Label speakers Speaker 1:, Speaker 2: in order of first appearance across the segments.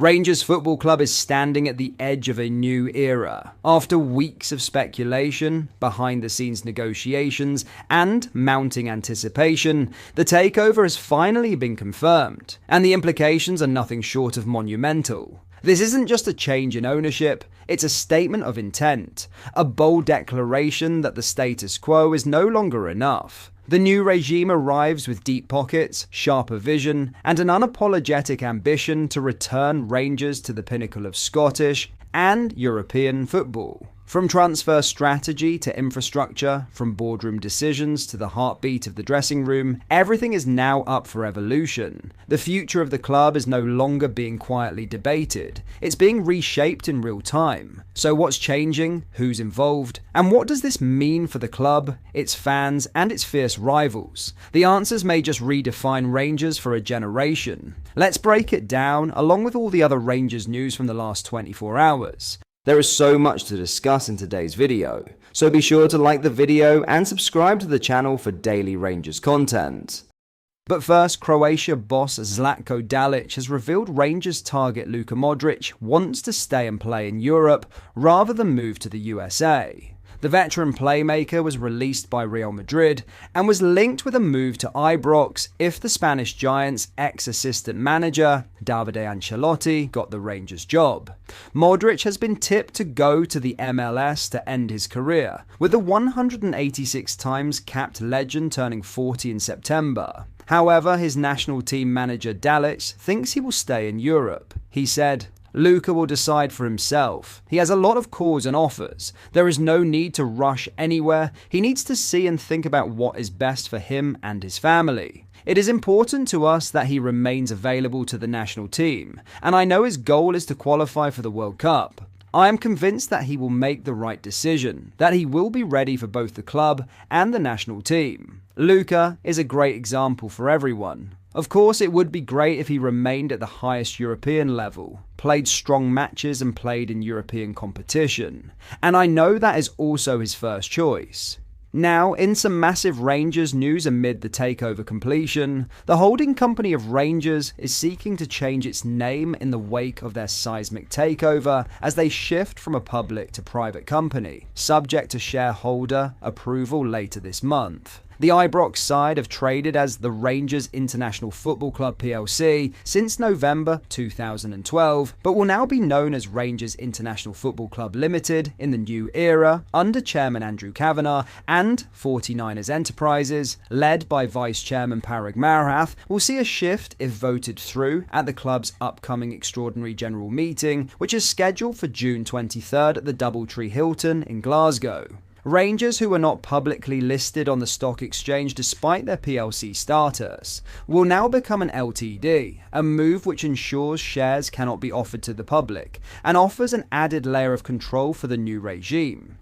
Speaker 1: Rangers Football Club is standing at the edge of a new era. After weeks of speculation, behind-the-scenes negotiations, and mounting anticipation, the takeover has finally been confirmed, and the implications are nothing short of monumental. This isn't just a change in ownership, it's a statement of intent, a bold declaration that the status quo is no longer enough. The new regime arrives with deep pockets, sharper vision, and an unapologetic ambition to return Rangers to the pinnacle of Scottish and European football. From transfer strategy to infrastructure, from boardroom decisions to the heartbeat of the dressing room, everything is now up for evolution. The future of the club is no longer being quietly debated, it's being reshaped in real time. So what's changing, who's involved, and what does this mean for the club, its fans, and its fierce rivals? The answers may just redefine Rangers for a generation. Let's break it down, along with all the other Rangers news from the last 24 hours. There is so much to discuss in today's video, so be sure to like the video and subscribe to the channel for daily Rangers content. But first, Croatia boss Zlatko Dalic has revealed Rangers target Luka Modric wants to stay and play in Europe rather than move to the USA. The veteran playmaker was released by Real Madrid and was linked with a move to Ibrox if the Spanish Giants' ex-assistant manager, Davide Ancelotti, got the Rangers job. Modric has been tipped to go to the MLS to end his career, with the 186 times capped legend turning 40 in September. However, his national team manager Dalic thinks he will stay in Europe. He said, "Luka will decide for himself. He has a lot of calls and offers. There is no need to rush anywhere. He needs to see and think about what is best for him and his family. It is important to us that he remains available to the national team, and I know his goal is to qualify for the World Cup. I am convinced that he will make the right decision, that he will be ready for both the club and the national team. Luka is a great example for everyone. Of course, it would be great if he remained at the highest European level, played strong matches and played in European competition. And I know that is also his first choice." Now, in some massive Rangers news amid the takeover completion, the holding company of Rangers is seeking to change its name in the wake of their seismic takeover as they shift from a public to private company, subject to shareholder approval later this month. The Ibrox side have traded as the Rangers International Football Club plc since November 2012, but will now be known as Rangers International Football Club Limited in the new era under Chairman Andrew Kavanagh, and 49ers Enterprises, led by Vice Chairman Parag Marath, will see a shift if voted through at the club's upcoming Extraordinary General Meeting, which is scheduled for June 23rd at the Doubletree Hilton in Glasgow. Rangers, who are not publicly listed on the stock exchange despite their PLC status, will now become an LTD, a move which ensures shares cannot be offered to the public and offers an added layer of control for the new regime.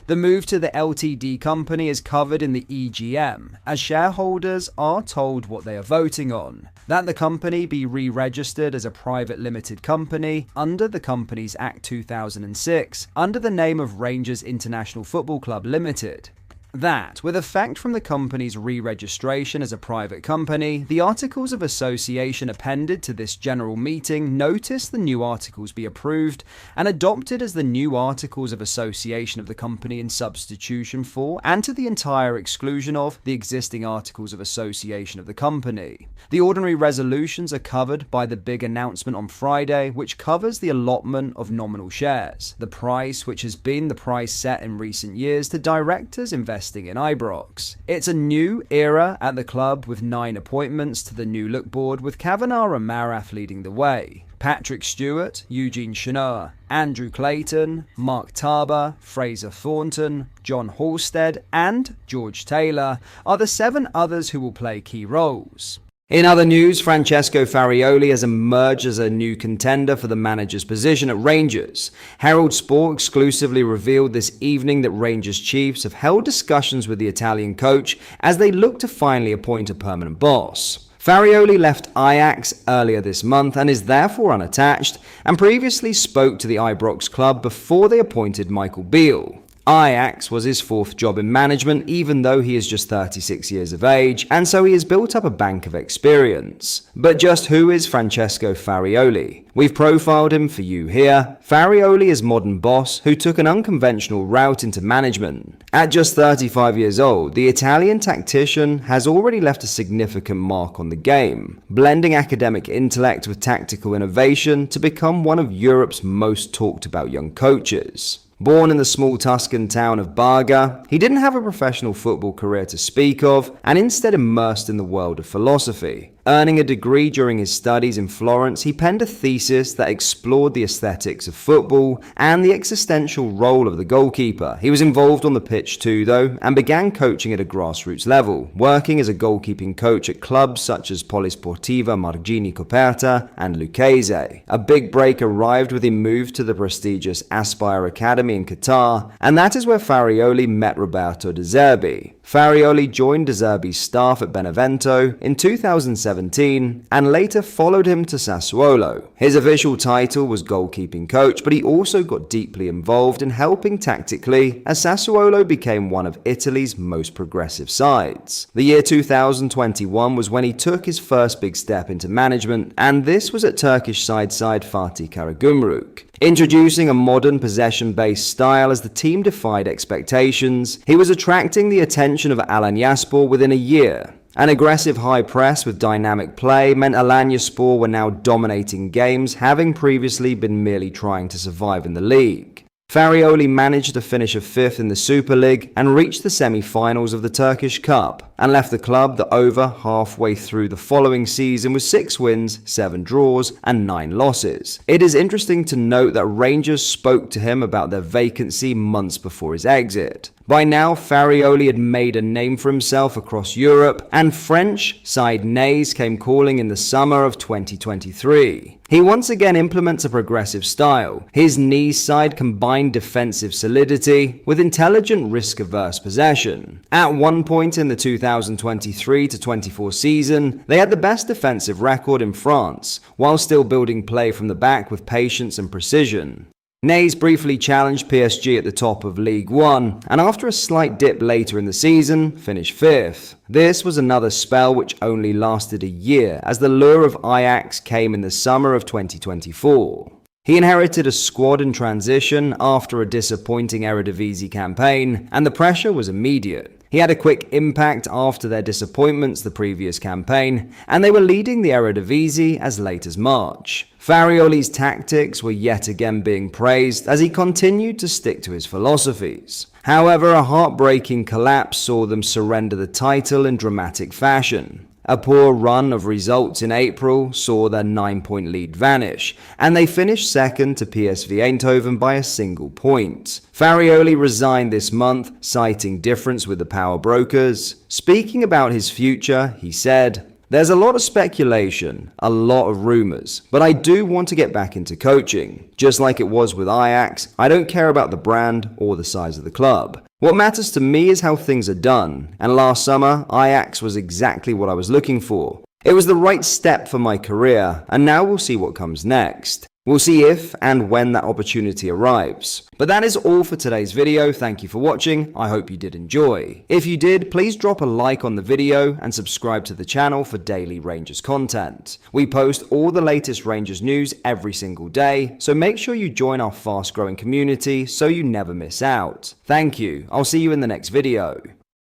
Speaker 1: The move to the LTD company is covered in the EGM, as shareholders are told what they are voting on: that the company be re-registered as a private limited company under the Companies Act 2006, under the name of Rangers International Football Club Limited. That, with effect from the company's re-registration as a private company, the Articles of Association appended to this general meeting notice the new articles be approved and adopted as the new Articles of Association of the company in substitution for, and to the entire exclusion of, the existing Articles of Association of the company. The ordinary resolutions are covered by the big announcement on Friday, which covers the allotment of nominal shares, the price which has been the price set in recent years to directors investing in Ibrox. It's a new era at the club with 9 appointments to the new look board, with Kavanagh and Marath leading the way. Patrick Stewart, Eugene Chenoa, Andrew Clayton, Mark Tarber, Fraser Thornton, John Halstead and George Taylor are the 7 others who will play key roles. In other news, Francesco Farioli has emerged as a new contender for the manager's position at Rangers. Herald Sport exclusively revealed this evening that Rangers Chiefs have held discussions with the Italian coach as they look to finally appoint a permanent boss. Farioli left Ajax earlier this month and is therefore unattached, and previously spoke to the Ibrox club before they appointed Michael Beale. Ajax was his fourth job in management, even though he is just 36 years of age, and so he has built up a bank of experience. But just who is Francesco Farioli? We've profiled him for you here. Farioli is a modern boss who took an unconventional route into management. At just 35 years old, the Italian tactician has already left a significant mark on the game, blending academic intellect with tactical innovation to become one of Europe's most talked about young coaches. Born in the small Tuscan town of Barga, he didn't have a professional football career to speak of and instead immersed in the world of philosophy. Earning a degree during his studies in Florence, he penned a thesis that explored the aesthetics of football and the existential role of the goalkeeper. He was involved on the pitch too, though, and began coaching at a grassroots level, working as a goalkeeping coach at clubs such as Polisportiva Margini Coperta and Lucchese. A big break arrived when he moved to the prestigious Aspire Academy in Qatar, and that is where Farioli met Roberto De Zerbi. Farioli joined De Zerbi's staff at Benevento in 2017 and later followed him to Sassuolo. His official title was goalkeeping coach, but he also got deeply involved in helping tactically as Sassuolo became one of Italy's most progressive sides. The year 2021 was when he took his first big step into management, and this was at Turkish side Fatih Karagümrük. Introducing a modern possession-based style as the team defied expectations, he was attracting the attention of Alanyaspor within a year. An aggressive high press with dynamic play meant Alanyaspor were now dominating games, having previously been merely trying to survive in the league. Farioli managed to finish a fifth in the Super League and reached the semi-finals of the Turkish Cup, and left the club over halfway through the following season with 6 wins, 7 draws, and 9 losses. It is interesting to note that Rangers spoke to him about their vacancy months before his exit. By now, Farioli had made a name for himself across Europe, and French side Nice came calling in the summer of 2023. He once again implements a progressive style. His Nice side combined defensive solidity with intelligent risk-averse possession. At one point in the 2023-24 season, they had the best defensive record in France, while still building play from the back with patience and precision. Nice briefly challenged PSG at the top of League One, and after a slight dip later in the season, finished 5th. This was another spell which only lasted a year, as the lure of Ajax came in the summer of 2024. He inherited a squad in transition after a disappointing Eredivisie campaign, and the pressure was immediate. He had a quick impact after their disappointments the previous campaign, and they were leading the Eredivisie as late as March. Farioli's tactics were yet again being praised as he continued to stick to his philosophies. However, a heartbreaking collapse saw them surrender the title in dramatic fashion. A poor run of results in April saw their 9-point lead vanish, and they finished second to PSV Eindhoven by a single point. Farioli resigned this month, citing difference with the power brokers. Speaking about his future, he said, "There's a lot of speculation, a lot of rumors, but I do want to get back into coaching. Just like it was with Ajax, I don't care about the brand or the size of the club. What matters to me is how things are done, and last summer, Ajax was exactly what I was looking for. It was the right step for my career, and now we'll see what comes next. We'll see if and when that opportunity arrives." But that is all for today's video. Thank you for watching. I hope you did enjoy. If you did, please drop a like on the video and subscribe to the channel for daily Rangers content. We post all the latest Rangers news every single day, so make sure you join our fast-growing community so you never miss out. Thank you. I'll see you in the next video.